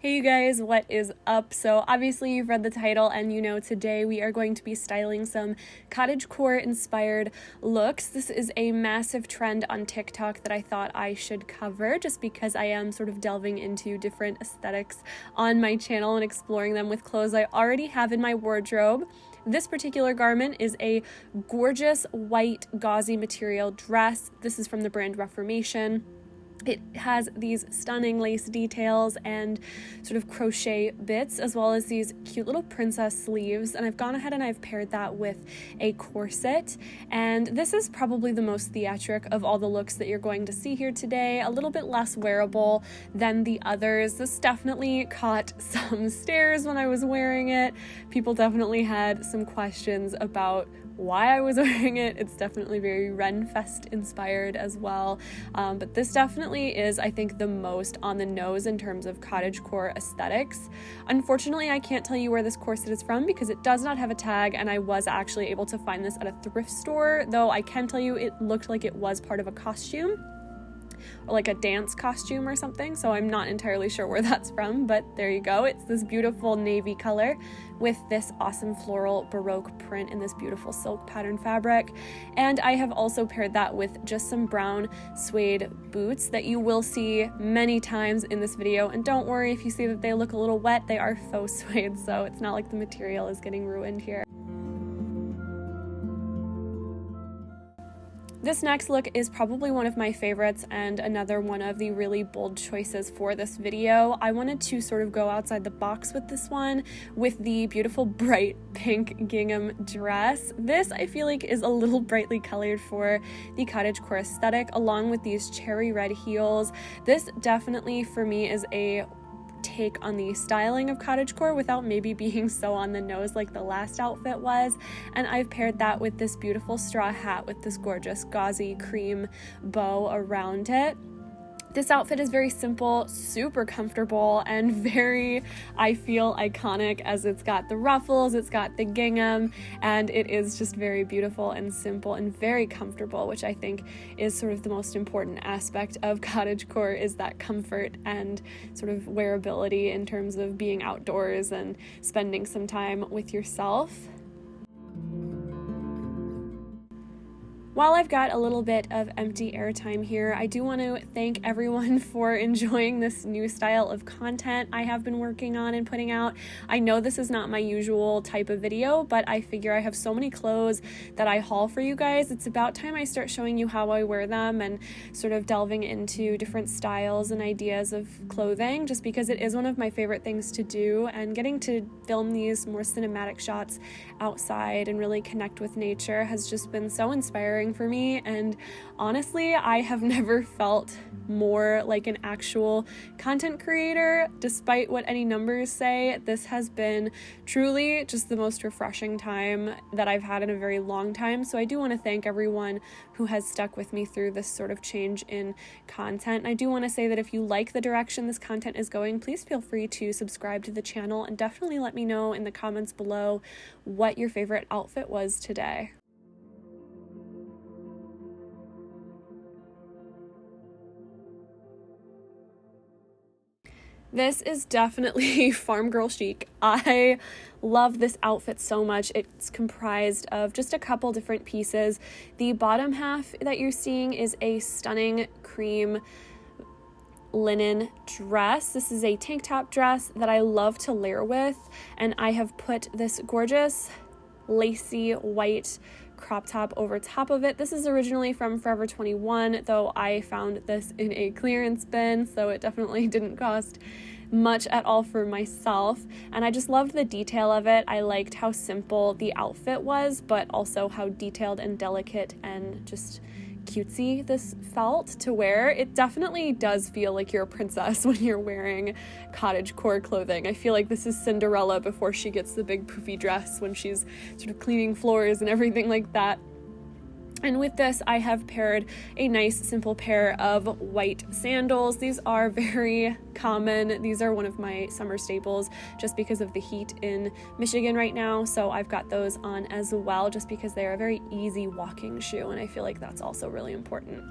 Hey you guys, what is up? So obviously you've read the title and you know today we are going to be styling some cottagecore inspired looks. This is a massive trend on TikTok that I thought I should cover just because I am sort of delving into different aesthetics on my channel and exploring them with clothes I already have in my wardrobe. This particular garment is a gorgeous white gauzy material dress. This is from the brand Reformation. It has these stunning lace details and sort of crochet bits, as well as these cute little princess sleeves. And I've gone ahead and I've paired that with a corset. And this is probably the most theatric of all the looks that you're going to see here today. A little bit less wearable than the others. This definitely caught some stares when I was wearing it. People definitely had some questions about why I was wearing it. It's definitely very Renfest inspired as well, but this definitely is, I think, the most on the nose in terms of cottagecore aesthetics. Unfortunately, I can't tell you where this corset is from because it does not have a tag, and I was actually able to find this at a thrift store, though I can tell you it looked like it was part of a costume, or like a dance costume or something, so I'm not entirely sure where that's from, but there you go. It's this beautiful navy color with this awesome floral Baroque print in this beautiful silk pattern fabric, and I have also paired that with just some brown suede boots that you will see many times in this video. And don't worry if you see that they look a little wet, they are faux suede, so it's not like the material is getting ruined here. This next look is probably one of my favorites and another one of the really bold choices for this video. I wanted to sort of go outside the box with this one with the beautiful bright pink gingham dress. This I feel like is a little brightly colored for the cottagecore aesthetic, along with these cherry red heels. This definitely for me is a take on the styling of cottagecore without maybe being so on the nose like the last outfit was, and I've paired that with this beautiful straw hat with this gorgeous gauzy cream bow around it. This outfit is very simple, super comfortable, and very, I feel, iconic, as it's got the ruffles, it's got the gingham, and it is just very beautiful and simple and very comfortable, which I think is sort of the most important aspect of cottagecore, is that comfort and sort of wearability in terms of being outdoors and spending some time with yourself. While I've got a little bit of empty airtime here, I do want to thank everyone for enjoying this new style of content I have been working on and putting out. I know this is not my usual type of video, but I figure I have so many clothes that I haul for you guys. It's about time I start showing you how I wear them and sort of delving into different styles and ideas of clothing, just because it is one of my favorite things to do, and getting to film these more cinematic shots outside and really connect with nature has just been so inspiring for me. And honestly, I have never felt more like an actual content creator, despite what any numbers say. This has been truly just the most refreshing time that I've had in a very long time. So I do want to thank everyone who has stuck with me through this sort of change in content. And I do want to say that if you like the direction this content is going, please feel free to subscribe to the channel, and definitely let me know in the comments below what your favorite outfit was today. This is definitely farm girl chic. I love this outfit so much. It's comprised of just a couple different pieces. The bottom half that you're seeing is a stunning cream linen dress. This is a tank top dress that I love to layer with, and I have put this gorgeous lacy white crop top over top of it. This is originally from Forever 21, though I found this in a clearance bin, so it definitely didn't cost much at all for myself, and I just loved the detail of it. I liked how simple the outfit was, but also how detailed and delicate and just cutesy this felt to wear. It definitely does feel like you're a princess when you're wearing cottagecore clothing. I feel like this is Cinderella before she gets the big poofy dress, when she's sort of cleaning floors and everything like that. And with this, I have paired a nice simple pair of white sandals. These are very common. These are one of my summer staples just because of the heat in Michigan right now. So I've got those on as well, just because they're a very easy walking shoe, and I feel like that's also really important.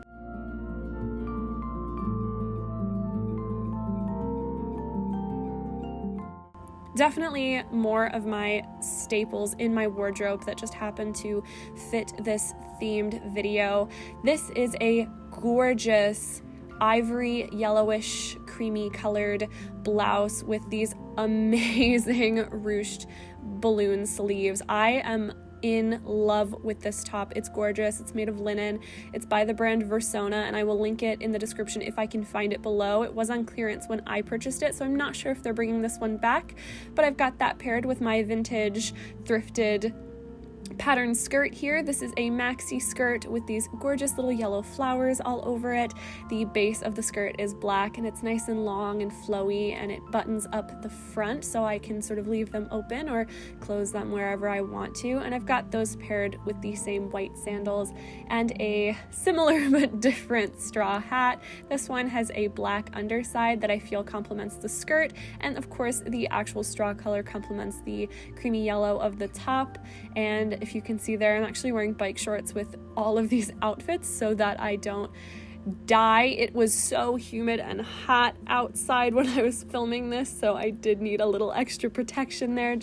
Definitely more of my staples in my wardrobe that just happened to fit this themed video. This is a gorgeous ivory yellowish creamy colored blouse with these amazing ruched balloon sleeves. I am in love with this top. It's gorgeous. It's made of linen. It's by the brand Versona, and I will link it in the description if I can find it below. It was on clearance when I purchased it, so I'm not sure if they're bringing this one back, but I've got that paired with my vintage thrifted pattern skirt here. This is a maxi skirt with these gorgeous little yellow flowers all over it. The base of the skirt is black and it's nice and long and flowy, and it buttons up the front so I can sort of leave them open or close them wherever I want to. And I've got those paired with the same white sandals and a similar but different straw hat. This one has a black underside that I feel complements the skirt, and of course the actual straw color complements the creamy yellow of the top. And if you can see there, I'm actually wearing bike shorts with all of these outfits so that I don't die. It was so humid and hot outside when I was filming this, so I did need a little extra protection there.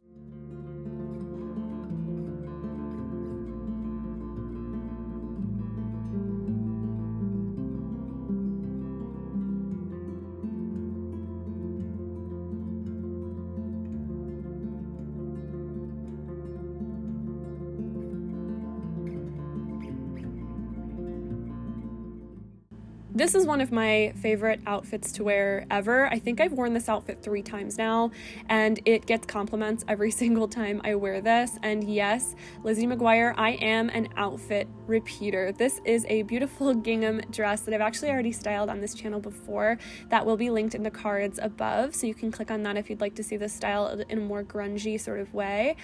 This is one of my favorite outfits to wear ever. I think I've worn this outfit 3 times now, and it gets compliments every single time I wear this. And yes, Lizzie McGuire, I am an outfit repeater. This is a beautiful gingham dress that I've actually already styled on this channel before. That will be linked in the cards above, so you can click on that if you'd like to see this style in a more grungy sort of way.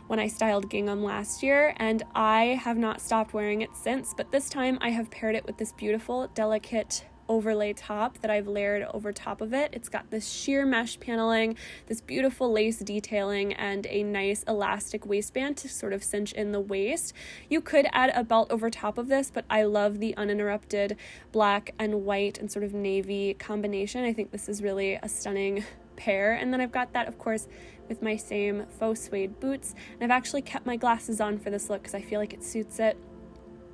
When I styled gingham last year, and I have not stopped wearing it since, but this time I have paired it with this beautiful, delicate overlay top that I've layered over top of it. It's got this sheer mesh paneling, this beautiful lace detailing, and a nice elastic waistband to sort of cinch in the waist. You could add a belt over top of this, but I love the uninterrupted black and white and sort of navy combination. I think this is really a stunning pair. And then I've got that, of course, with my same faux suede boots. And I've actually kept my glasses on for this look because I feel like it suits it.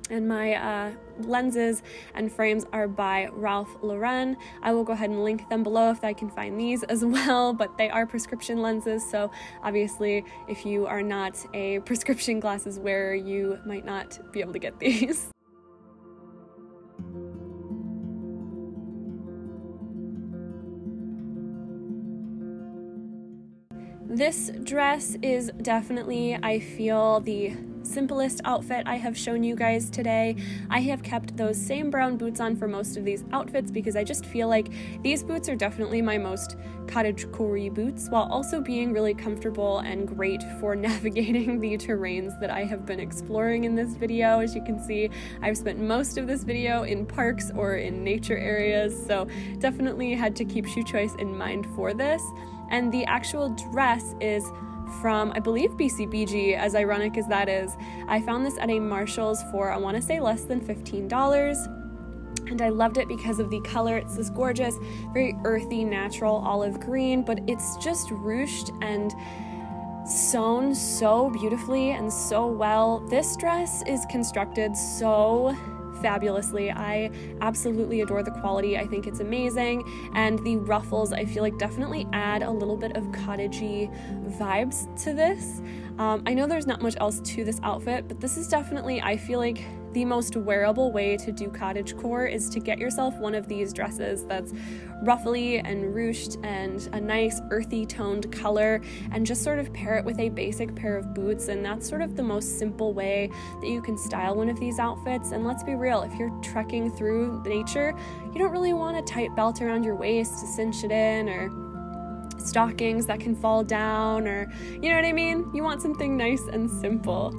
And my lenses and frames are by Ralph Lauren. I will go ahead and link them below if I can find these as well, but they are prescription lenses, so obviously if you are not a prescription glasses wearer, you might not be able to get these. This dress is definitely, I feel, the simplest outfit I have shown you guys today. I have kept those same brown boots on for most of these outfits because I just feel like these boots are definitely my most CottageCore boots, while also being really comfortable and great for navigating the terrains that I have been exploring in this video. As you can see, I've spent most of this video in parks or in nature areas, so definitely had to keep shoe choice in mind for this. And the actual dress is from, I believe, BCBG, as ironic as that is. I found this at a Marshall's for, I want to say, less than $15. And I loved it because of the color. It's this gorgeous, very earthy, natural olive green, but it's just ruched and sewn so beautifully and so well. This dress is constructed so fabulously. I absolutely adore the quality. I think it's amazing, and the ruffles I feel like definitely add a little bit of cottagey vibes to this. I know there's not much else to this outfit, but this is definitely, I feel like, the most wearable way to do CottageCore is to get yourself one of these dresses that's ruffly and ruched and a nice earthy toned color, and just sort of pair it with a basic pair of boots. And that's sort of the most simple way that you can style one of these outfits. And let's be real, if you're trekking through nature, you don't really want a tight belt around your waist to cinch it in, or stockings that can fall down, or you know what I mean? You want something nice and simple.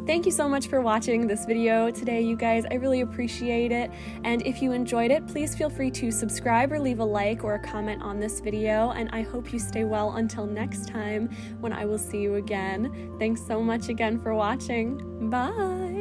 Thank you so much for watching this video today, you guys. I really appreciate it. And if you enjoyed it, please feel free to subscribe or leave a like or a comment on this video. And I hope you stay well until next time when I will see you again. Thanks so much again for watching. Bye.